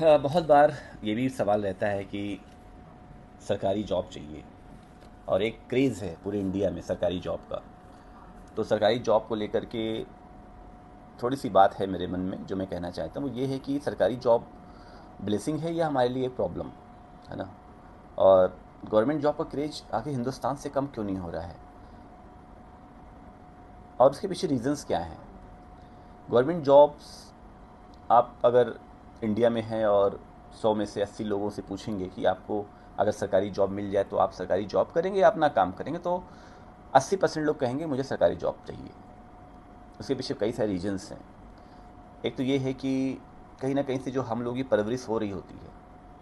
बहुत बार ये भी सवाल रहता है कि सरकारी जॉब चाहिए और एक क्रेज़ है पूरे इंडिया में सरकारी जॉब का। तो सरकारी जॉब को लेकर के थोड़ी सी बात है मेरे मन में जो मैं कहना चाहता हूँ, वो ये है कि सरकारी जॉब ब्लेसिंग है या हमारे लिए एक प्रॉब्लम है ना। और गवर्नमेंट जॉब का क्रेज आखिर हिंदुस्तान से कम क्यों नहीं हो रहा है और उसके पीछे रीजंस क्या हैं। गवर्नमेंट जॉब्स, आप अगर इंडिया में हैं और 100 में से 80 लोगों से पूछेंगे कि आपको अगर सरकारी जॉब मिल जाए तो आप सरकारी जॉब करेंगे या अपना काम करेंगे, तो 80% लोग कहेंगे मुझे सरकारी जॉब चाहिए। उसके पीछे कई सारे रीजंस हैं। एक तो ये है कि कहीं ना कहीं से जो हम लोग की परवरिश हो रही होती है,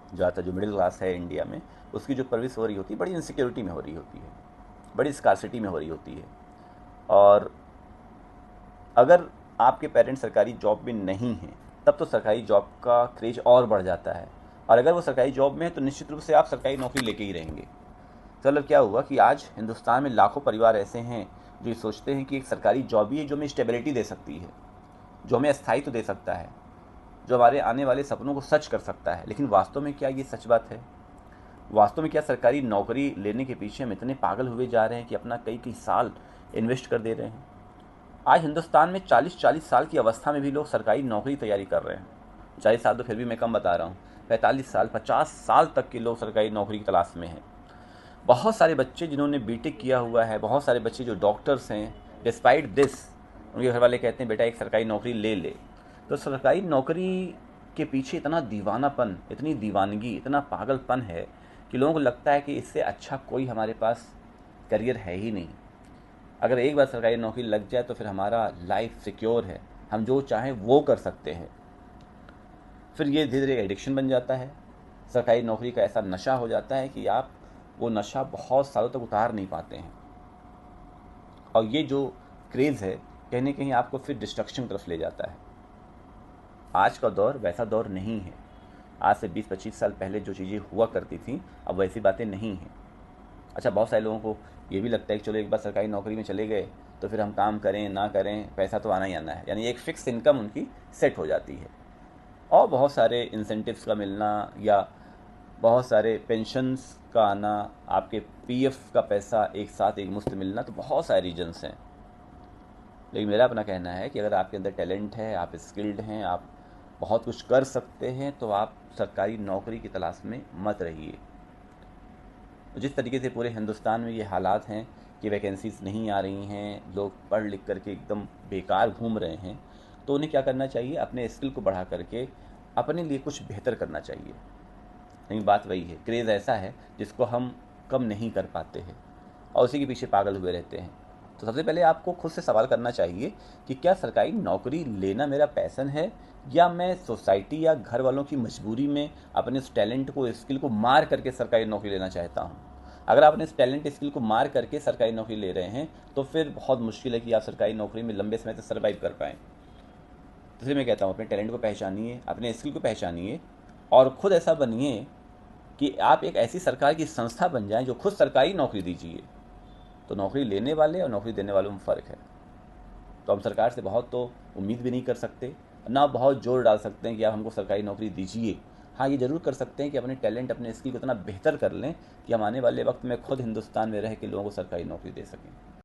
ज़्यादातर जो मिडिल क्लास है इंडिया में, उसकी जो परवरिश हो रही होती है बड़ी इनसिक्योरिटी में हो रही होती है, बड़ी स्कार्सिटी में हो रही होती है। और अगर आपके पेरेंट्स सरकारी जॉब में नहीं हैं तब तो सरकारी जॉब का क्रेज और बढ़ जाता है। और अगर वो सरकारी जॉब में है तो निश्चित रूप से आप सरकारी नौकरी लेके ही रहेंगे। तो मतलब क्या हुआ कि आज हिंदुस्तान में लाखों परिवार ऐसे हैं जो ये सोचते हैं कि एक सरकारी जॉब ही है जो हमें स्टेबिलिटी दे सकती है, जो हमें स्थायित्व दे सकता है, जो हमारे आने वाले सपनों को सच कर सकता है। लेकिन वास्तव में क्या ये सच बात है? वास्तव में क्या सरकारी नौकरी लेने के पीछे हम इतने पागल हुए जा रहे हैं कि अपना कई कई साल इन्वेस्ट कर दे रहे हैं? आज हिंदुस्तान में 40-40 साल की अवस्था में भी लोग सरकारी नौकरी की तैयारी कर रहे हैं। 40 साल तो फिर भी मैं कम बता रहा हूँ, 45 साल 50 साल तक के लोग सरकारी नौकरी की तलाश में हैं। बहुत सारे बच्चे जिन्होंने बीटेक किया हुआ है, बहुत सारे बच्चे जो डॉक्टर्स हैं, डिस्पाइट दिस उनके घर वाले कहते हैं बेटा एक सरकारी नौकरी ले ले। तो सरकारी नौकरी के पीछे इतना दीवानापन, इतनी दीवानगी, इतना पागलपन है कि लोगों को लगता है कि इससे अच्छा कोई हमारे पास करियर है ही नहीं। अगर एक बार सरकारी नौकरी लग जाए तो फिर हमारा लाइफ सिक्योर है, हम जो चाहें वो कर सकते हैं। फिर ये धीरे धीरे एडिक्शन बन जाता है। सरकारी नौकरी का ऐसा नशा हो जाता है कि आप वो नशा बहुत सालों तक उतार नहीं पाते हैं। और ये जो क्रेज़ है कहीं ना कहीं आपको फिर डिस्ट्रक्शन की तरफ ले जाता है। आज का दौर वैसा दौर नहीं है। आज से 20-25 साल पहले जो चीज़ें हुआ करती थी अब वैसी बातें नहीं हैं। अच्छा, बहुत सारे लोगों को ये भी लगता है कि चलो एक बार सरकारी नौकरी में चले गए तो फिर हम काम करें ना करें पैसा तो आना ही आना है, यानी एक फ़िक्स इनकम उनकी सेट हो जाती है। और बहुत सारे इंसेंटिव्स का मिलना या बहुत सारे पेंशन्स का आना, आपके पीएफ का पैसा एक साथ एक मुश्त मिलना, तो बहुत सारे रीजन्स हैं। लेकिन मेरा अपना कहना है कि अगर आपके अंदर टैलेंट है, आप स्किल्ड हैं, आप बहुत कुछ कर सकते हैं, तो आप सरकारी नौकरी की तलाश में मत रहिए। जिस तरीके से पूरे हिंदुस्तान में ये हालात हैं कि वैकेंसीज नहीं आ रही हैं, लोग पढ़ लिख करके एकदम बेकार घूम रहे हैं, तो उन्हें क्या करना चाहिए? अपने स्किल को बढ़ा करके अपने लिए कुछ बेहतर करना चाहिए। लेकिन बात वही है, क्रेज़ ऐसा है जिसको हम कम नहीं कर पाते हैं और उसी के पीछे पागल हुए रहते हैं। तो सबसे पहले आपको खुद से सवाल करना चाहिए कि क्या सरकारी नौकरी लेना मेरा पैशन है, या मैं सोसाइटी या घर वालों की मजबूरी में अपने इस टैलेंट को, स्किल को मार करके सरकारी नौकरी लेना चाहता हूँ। अगर आप अपने इस टैलेंट स्किल को मार करके सरकारी नौकरी ले रहे हैं तो फिर बहुत मुश्किल है कि आप सरकारी नौकरी में लंबे समय तक सर्वाइव कर पाएँ। तो इसलिए मैं कहता हूँ अपने टैलेंट को पहचानिए, अपने स्किल को पहचानिए और खुद ऐसा बनिए कि आप एक ऐसी सरकार की संस्था बन जाएं जो खुद सरकारी नौकरी दीजिए। तो नौकरी लेने वाले और नौकरी देने वालों में फ़र्क है। तो हम सरकार से बहुत तो उम्मीद भी नहीं कर सकते, ना बहुत जोर डाल सकते हैं कि आप हमको सरकारी नौकरी दीजिए। हाँ, ये ज़रूर कर सकते हैं कि अपने टैलेंट, अपने स्किल को इतना बेहतर कर लें कि हम आने वाले वक्त में खुद हिंदुस्तान में रह के लोगों को सरकारी नौकरी दे सकें।